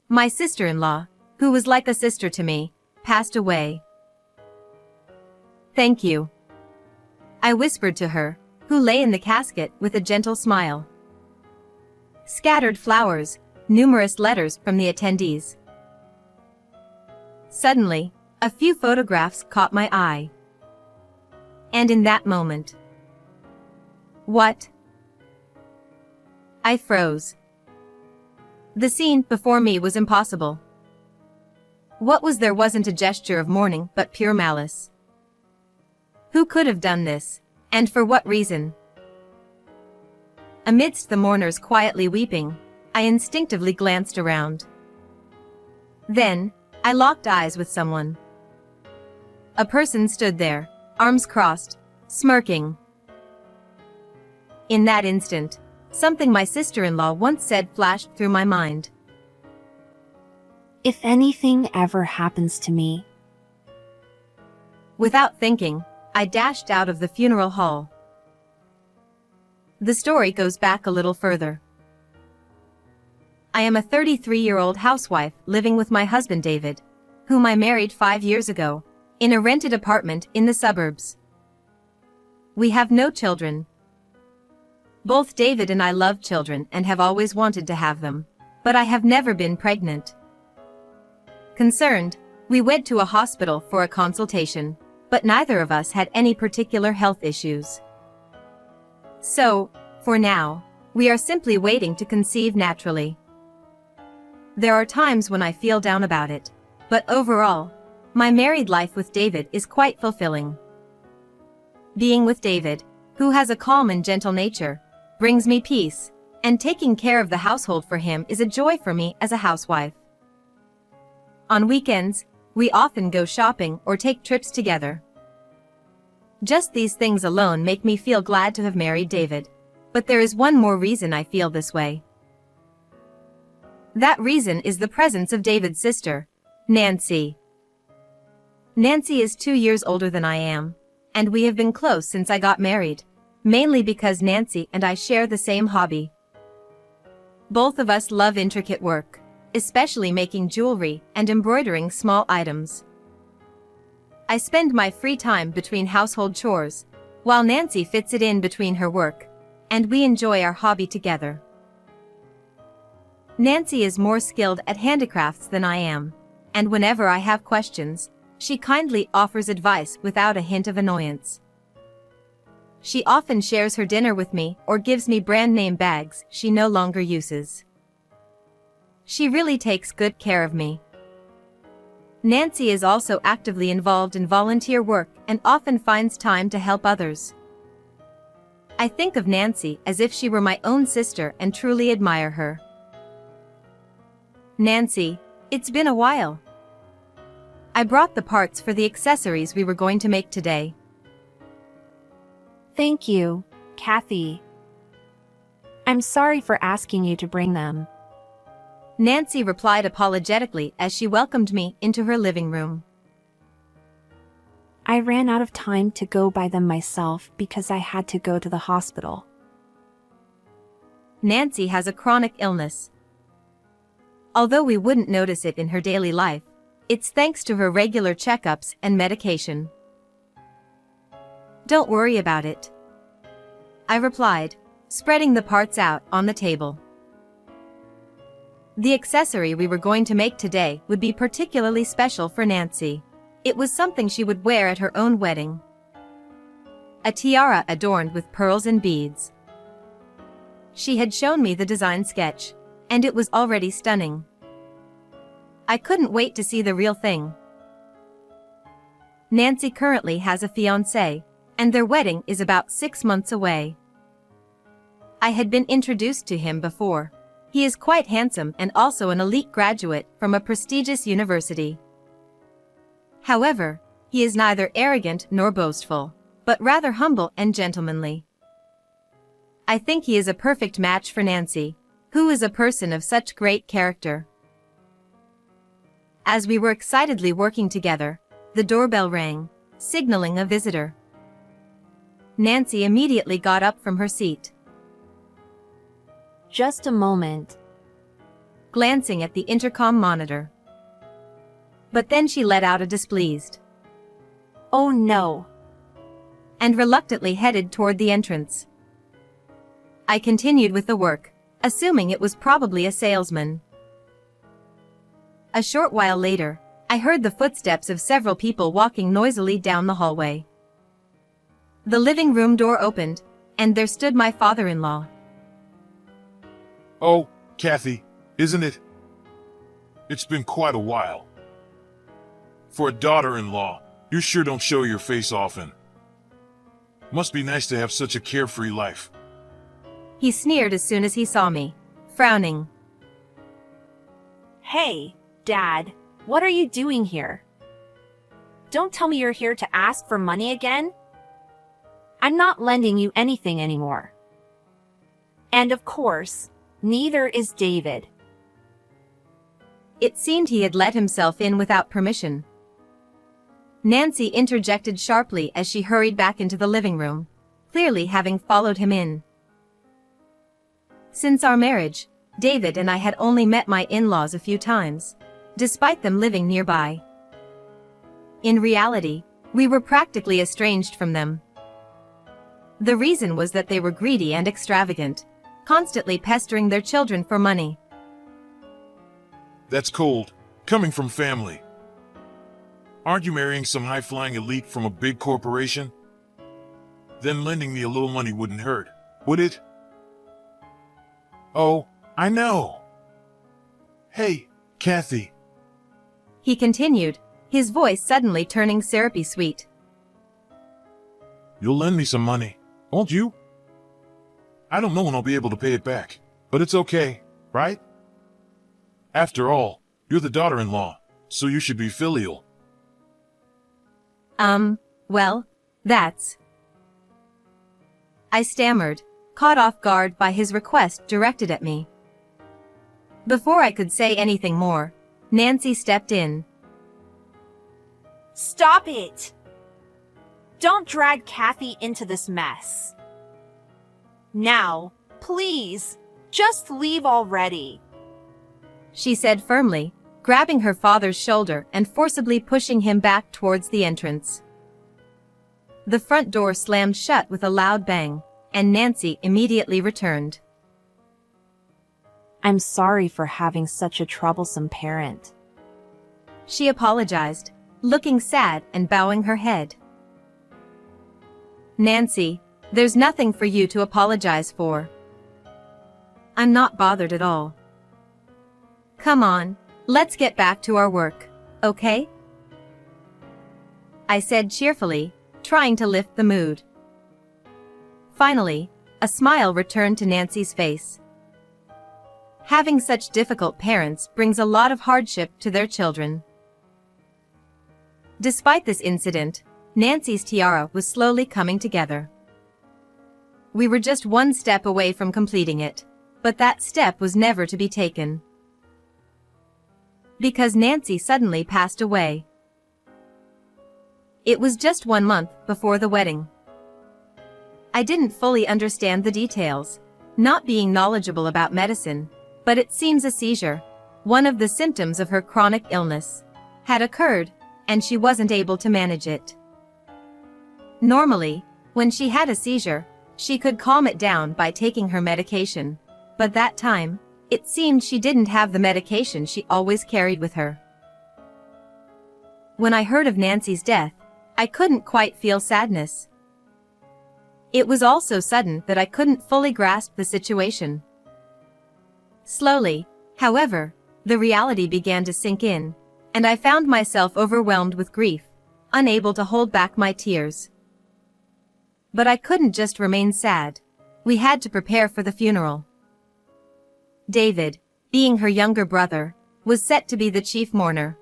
My sister-in-law, who was like a sister to me, passed away. Thank you, I whispered to her, who lay in the casket with a gentle smile. Scattered flowers, numerous letters from the attendees. Suddenly, a few photographs caught my eye. And in that moment... What? I froze. The scene before me was impossible. What was there wasn't a gesture of mourning but pure malice. Who could have done this, and for what reason? Amidst the mourners quietly weeping, I instinctively glanced around. Then, I locked eyes with someone. A person stood there, arms crossed, smirking. In that instant, something my sister-in-law once said flashed through my mind. If anything ever happens to me. Without thinking, I dashed out of the funeral hall. The story goes back a little further. I am a 33-year-old housewife living with my husband David, whom I married 5 years ago, in a rented apartment in the suburbs. We have no children. Both David and I love children and have always wanted to have them, but I have never been pregnant. Concerned, we went to a hospital for a consultation, but neither of us had any particular health issues. So, for now, we are simply waiting to conceive naturally. There are times when I feel down about it, but overall, my married life with David is quite fulfilling. Being with David, who has a calm and gentle nature, brings me peace, and taking care of the household for him is a joy for me as a housewife. On weekends, we often go shopping or take trips together. Just these things alone make me feel glad to have married David, but there is one more reason I feel this way. That reason is the presence of David's sister, Nancy. Nancy is 2 years older than I am, and we have been close since I got married, mainly because Nancy and I share the same hobby. Both of us love intricate work, especially making jewelry and embroidering small items. I spend my free time between household chores, while Nancy fits it in between her work, and we enjoy our hobby together. Nancy is more skilled at handicrafts than I am, and whenever I have questions, she kindly offers advice without a hint of annoyance. She often shares her dinner with me or gives me brand name bags she no longer uses. She really takes good care of me. Nancy is also actively involved in volunteer work and often finds time to help others. I think of Nancy as if she were my own sister and truly admire her. Nancy, it's been a while. I brought the parts for the accessories we were going to make today. Thank you, Kathy. I'm sorry for asking you to bring them. Nancy replied apologetically as she welcomed me into her living room. I ran out of time to go buy them myself because I had to go to the hospital. Nancy has a chronic illness. Although we wouldn't notice it in her daily life, it's thanks to her regular checkups and medication. Don't worry about it, I replied, spreading the parts out on the table. The accessory we were going to make today would be particularly special for Nancy. It was something she would wear at her own wedding. A tiara adorned with pearls and beads. She had shown me the design sketch, and it was already stunning. I couldn't wait to see the real thing. Nancy currently has a fiancé, and their wedding is about 6 months away. I had been introduced to him before. He is quite handsome and also an elite graduate from a prestigious university. However, he is neither arrogant nor boastful, but rather humble and gentlemanly. I think he is a perfect match for Nancy, who is a person of such great character. As we were excitedly working together, the doorbell rang, signaling a visitor. Nancy immediately got up from her seat. Just a moment. glancing at the intercom monitor. But then she let out a displeased "Oh no." and reluctantly headed toward the entrance. I continued with the work, assuming it was probably a salesman. A short while later, I heard the footsteps of several people walking noisily down the hallway. The living room door opened, and there stood my father-in-law. Oh, Kathy, isn't it? It's been quite a while. For a daughter-in-law, you sure don't show your face often. Must be nice to have such a carefree life. He sneered as soon as he saw me, frowning. "Hey, Dad, what are you doing here? Don't tell me you're here to ask for money again. I'm not lending you anything anymore. And of course, neither is David." It seemed he had let himself in without permission. Nancy interjected sharply as she hurried back into the living room, clearly having followed him in. Since our marriage, David and I had only met my in-laws a few times, despite them living nearby. In reality, we were practically estranged from them. The reason was that they were greedy and extravagant, constantly pestering their children for money. That's cold, coming from family. Aren't you marrying some high-flying elite from a big corporation? Then lending me a little money wouldn't hurt, would it? Oh, I know. Hey, Kathy. He continued, his voice suddenly turning syrupy sweet. You'll lend me some money, won't you? I don't know when I'll be able to pay it back, but it's okay, right? After all, you're the daughter-in-law, so you should be filial. Well, that's... I stammered, caught off guard by his request directed at me. Before I could say anything more, Nancy stepped in. "Stop it! Don't drag Kathy into this mess. Now, please, just leave already," she said firmly, grabbing her father's shoulder and forcibly pushing him back towards the entrance. The front door slammed shut with a loud bang, and Nancy immediately returned. "I'm sorry for having such a troublesome parent." She apologized, looking sad and bowing her head. "Nancy, there's nothing for you to apologize for. I'm not bothered at all. Come on, let's get back to our work, okay?" I said cheerfully, trying to lift the mood. Finally, a smile returned to Nancy's face. Having such difficult parents brings a lot of hardship to their children. Despite this incident, Nancy's tiara was slowly coming together. We were just one step away from completing it, but that step was never to be taken. Because Nancy suddenly passed away. It was just 1 month before the wedding. I didn't fully understand the details, not being knowledgeable about medicine, but it seems a seizure, one of the symptoms of her chronic illness, had occurred, and she wasn't able to manage it. Normally, when she had a seizure, she could calm it down by taking her medication, but that time, it seemed she didn't have the medication she always carried with her. When I heard of Nancy's death, I couldn't quite feel sadness. It was all so sudden that I couldn't fully grasp the situation. Slowly, however, the reality began to sink in, and I found myself overwhelmed with grief, unable to hold back my tears. But I couldn't just remain sad. We had to prepare for the funeral. David, being her younger brother, was set to be the chief mourner.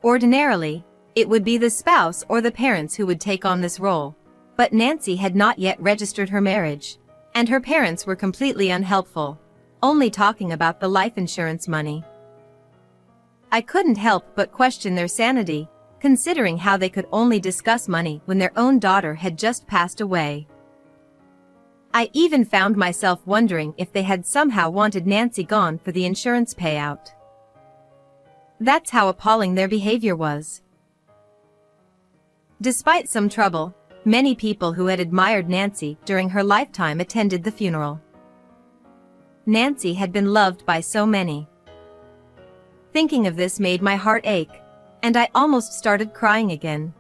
Ordinarily, it would be the spouse or the parents who would take on this role, but Nancy had not yet registered her marriage, and her parents were completely unhelpful, only talking about the life insurance money. I couldn't help but question their sanity, considering how they could only discuss money when their own daughter had just passed away. I even found myself wondering if they had somehow wanted Nancy gone for the insurance payout. That's how appalling their behavior was. Despite some trouble, many people who had admired Nancy during her lifetime attended the funeral. Nancy had been loved by so many. Thinking of this made my heart ache, and I almost started crying again.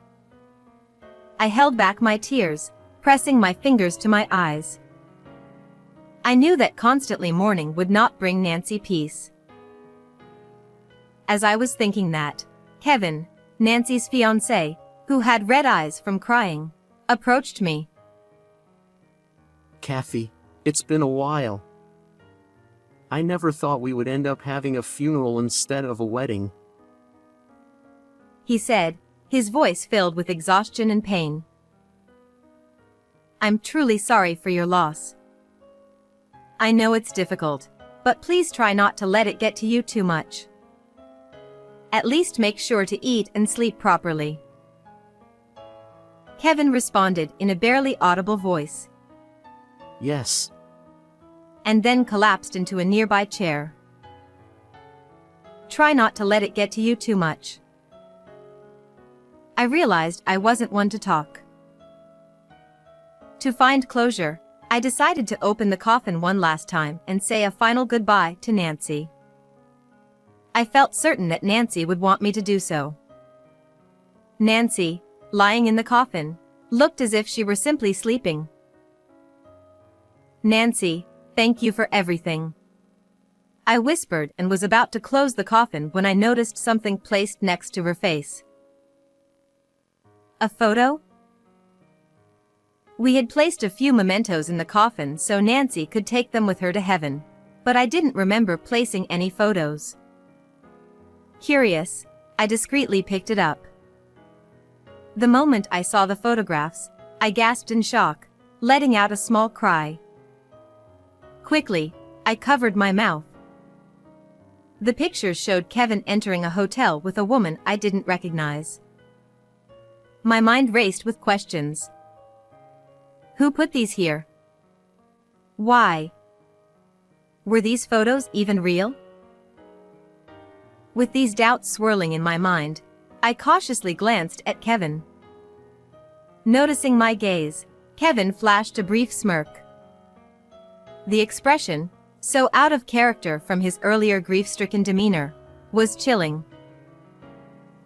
I held back my tears, pressing my fingers to my eyes. I knew that constantly mourning would not bring Nancy peace. As I was thinking that, Kevin, Nancy's fiancé, who had red eyes from crying, approached me. Kathy, it's been a while. I never thought we would end up having a funeral instead of a wedding. He said, his voice filled with exhaustion and pain. I'm truly sorry for your loss. I know it's difficult, but please try not to let it get to you too much. At least make sure to eat and sleep properly. Kevin responded in a barely audible voice. Yes. And then collapsed into a nearby chair. Try not to let it get to you too much. I realized I wasn't one to talk. To find closure, I decided to open the coffin one last time and say a final goodbye to Nancy. I felt certain that Nancy would want me to do so. Nancy, lying in the coffin, looked as if she were simply sleeping. Nancy, thank you for everything. I whispered and was about to close the coffin when I noticed something placed next to her face. A photo? We had placed a few mementos in the coffin so Nancy could take them with her to heaven, but I didn't remember placing any photos. Curious, I discreetly picked it up. The moment I saw the photographs, I gasped in shock, letting out a small cry. Quickly, I covered my mouth. The pictures showed Kevin entering a hotel with a woman I didn't recognize. My mind raced with questions. Who put these here? Why? Were these photos even real? With these doubts swirling in my mind, I cautiously glanced at Kevin. Noticing my gaze, Kevin flashed a brief smirk. The expression, so out of character from his earlier grief-stricken demeanor, was chilling.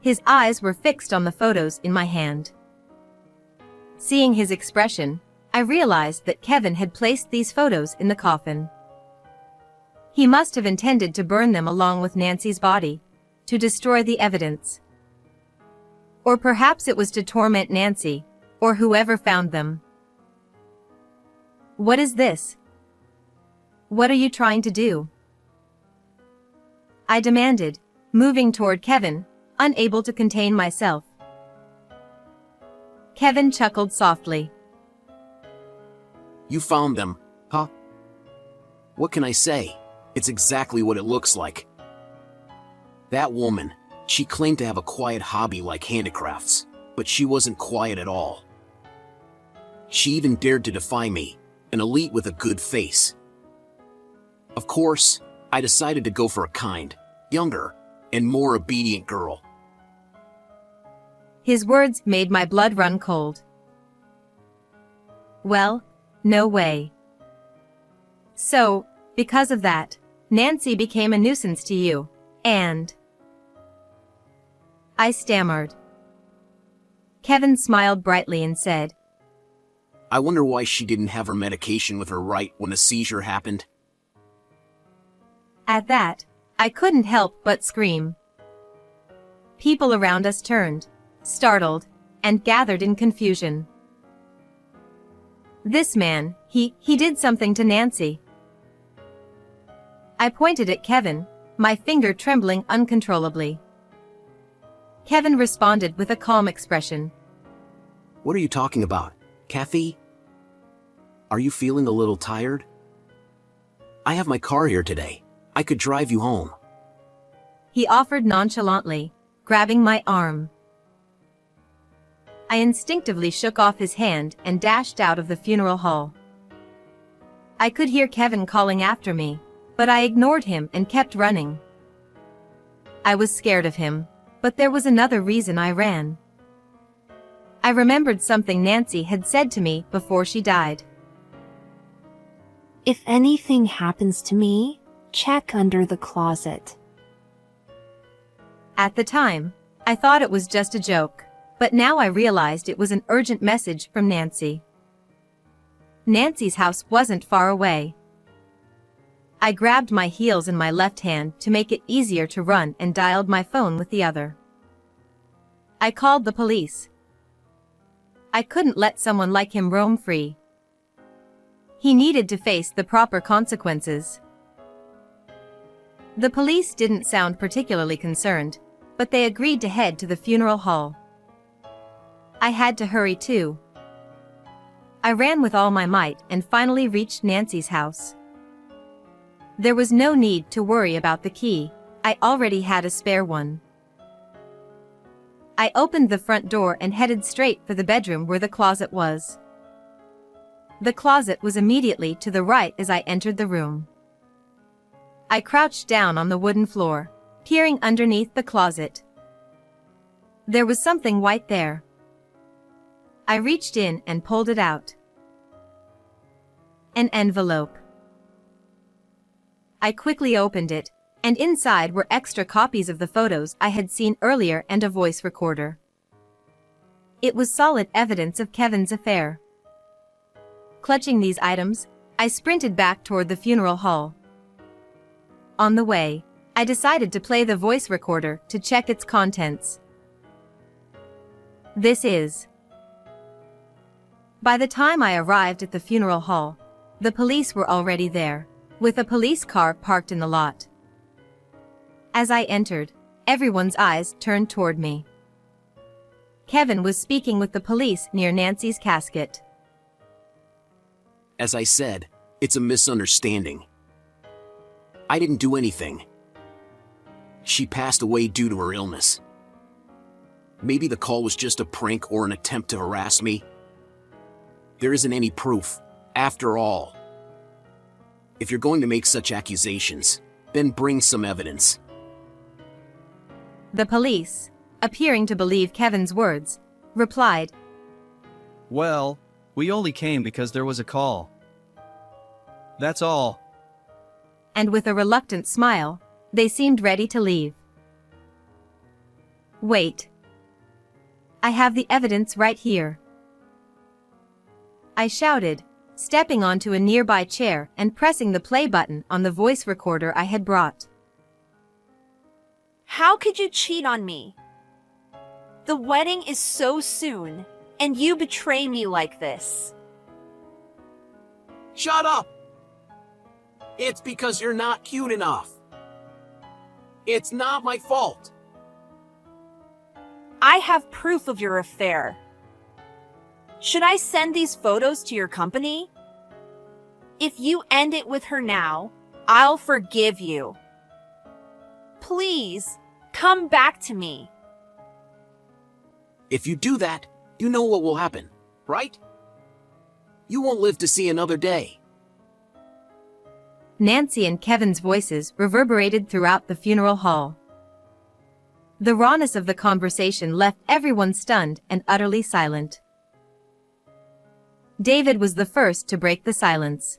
His eyes were fixed on the photos in my hand. Seeing his expression, I realized that Kevin had placed these photos in the coffin. He must have intended to burn them along with Nancy's body, to destroy the evidence. Or perhaps it was to torment Nancy, or whoever found them. What is this? What are you trying to do? I demanded, moving toward Kevin, unable to contain myself. Kevin chuckled softly. You found them, huh? What can I say? It's exactly what it looks like. That woman, she claimed to have a quiet hobby like handicrafts, but she wasn't quiet at all. She even dared to defy me, an elite with a good face. Of course, I decided to go for a kind, younger, and more obedient girl. His words made my blood run cold. Well, no way. So, because of that, Nancy became a nuisance to you, and... I stammered. Kevin smiled brightly and said, I wonder why she didn't have her medication with her right when a seizure happened. At that, I couldn't help but scream. People around us turned, startled, and gathered in confusion. This man, he did something to Nancy. I pointed at Kevin, my finger trembling uncontrollably. Kevin responded with a calm expression. What are you talking about, Kathy? Are you feeling a little tired? I have my car here today. I could drive you home. He offered nonchalantly, grabbing my arm. I instinctively shook off his hand and dashed out of the funeral hall. I could hear Kevin calling after me, but I ignored him and kept running. I was scared of him, but there was another reason I ran. I remembered something Nancy had said to me before she died. If anything happens to me, check under the closet. At the time, I thought it was just a joke, but now I realized it was an urgent message from Nancy. Nancy's house wasn't far away. I grabbed my heels in my left hand to make it easier to run and dialed my phone with the other. I called the police. I couldn't let someone like him roam free. He needed to face the proper consequences. The police didn't sound particularly concerned, but they agreed to head to the funeral hall. I had to hurry too. I ran with all my might and finally reached Nancy's house. There was no need to worry about the key. I already had a spare one. I opened the front door and headed straight for the bedroom where the closet was. The closet was immediately to the right as I entered the room. I crouched down on the wooden floor, peering underneath the closet. There was something white there. I reached in and pulled it out. An envelope. I quickly opened it, and inside were extra copies of the photos I had seen earlier and a voice recorder. It was solid evidence of Kevin's affair. Clutching these items, I sprinted back toward the funeral hall. On the way, I decided to play the voice recorder to check its contents. This is. By the time I arrived at the funeral hall, the police were already there, with a police car parked in the lot. As I entered, everyone's eyes turned toward me. Kevin was speaking with the police near Nancy's casket. As I said, it's a misunderstanding. I didn't do anything. She passed away due to her illness. Maybe the call was just a prank or an attempt to harass me. There isn't any proof, after all. If you're going to make such accusations, then bring some evidence. The police, appearing to believe Kevin's words, replied, Well, we only came because there was a call. That's all. And with a reluctant smile, they seemed ready to leave. Wait. I have the evidence right here. I shouted, stepping onto a nearby chair and pressing the play button on the voice recorder I had brought. How could you cheat on me? The wedding is so soon, and you betray me like this. Shut up! It's because you're not cute enough. It's not my fault. I have proof of your affair. Should I send these photos to your company? If you end it with her now, I'll forgive you. Please, come back to me. If you do that, you know what will happen, right? You won't live to see another day. Nancy and Kevin's voices reverberated throughout the funeral hall. The rawness of the conversation left everyone stunned and utterly silent. David was the first to break the silence.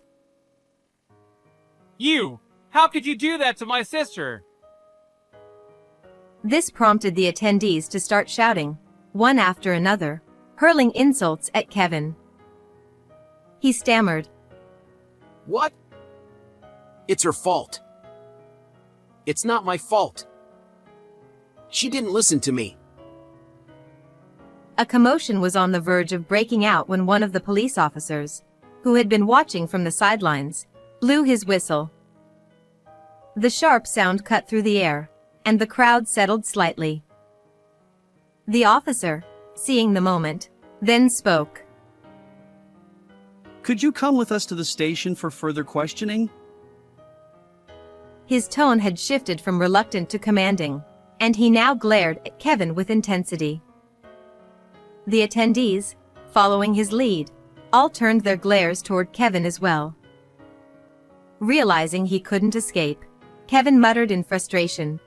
You! How could you do that to my sister? This prompted the attendees to start shouting, one after another, hurling insults at Kevin. He stammered, What? It's her fault. It's not my fault. She didn't listen to me. A commotion was on the verge of breaking out when one of the police officers, who had been watching from the sidelines, blew his whistle. The sharp sound cut through the air, and the crowd settled slightly. The officer, seeing the moment, then spoke. Could you come with us to the station for further questioning? His tone had shifted from reluctant to commanding, and he now glared at Kevin with intensity. The attendees, following his lead, all turned their glares toward Kevin as well. Realizing he couldn't escape, Kevin muttered in frustration,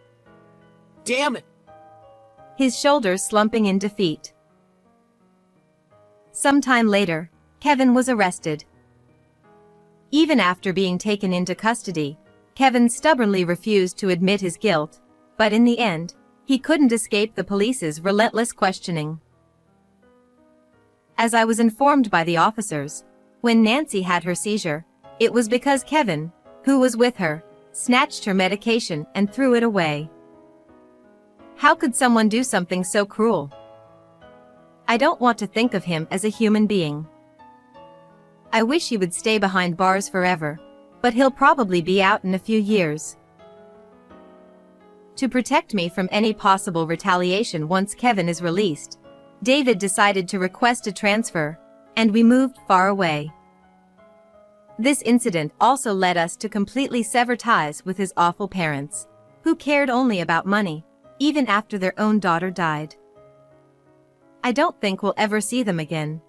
Damn it! his shoulders slumping in defeat. Sometime later, Kevin was arrested. Even after being taken into custody, Kevin stubbornly refused to admit his guilt, but in the end, he couldn't escape the police's relentless questioning. As I was informed by the officers, when Nancy had her seizure, it was because Kevin, who was with her, snatched her medication and threw it away. How could someone do something so cruel? I don't want to think of him as a human being. I wish he would stay behind bars forever, but he'll probably be out in a few years. To protect me from any possible retaliation once Kevin is released, David decided to request a transfer, and we moved far away. This incident also led us to completely sever ties with his awful parents, who cared only about money, even after their own daughter died. I don't think we'll ever see them again.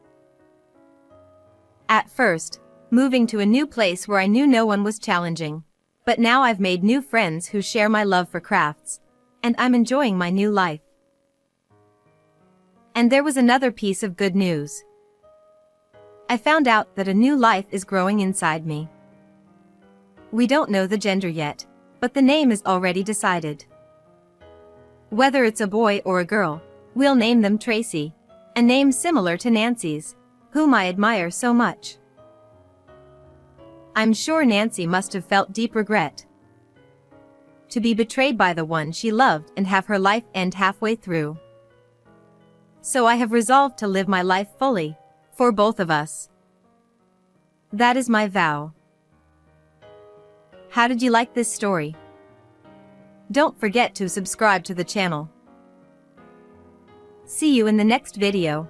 At first, moving to a new place where I knew no one was challenging, but now I've made new friends who share my love for crafts, and I'm enjoying my new life. And there was another piece of good news. I found out that a new life is growing inside me. We don't know the gender yet, but the name is already decided. Whether it's a boy or a girl, we'll name them Tracy, a name similar to Nancy's, whom I admire so much. I'm sure Nancy must have felt deep regret to be betrayed by the one she loved and have her life end halfway through. So I have resolved to live my life fully, for both of us. That is my vow. How did you like this story? Don't forget to subscribe to the channel. See you in the next video.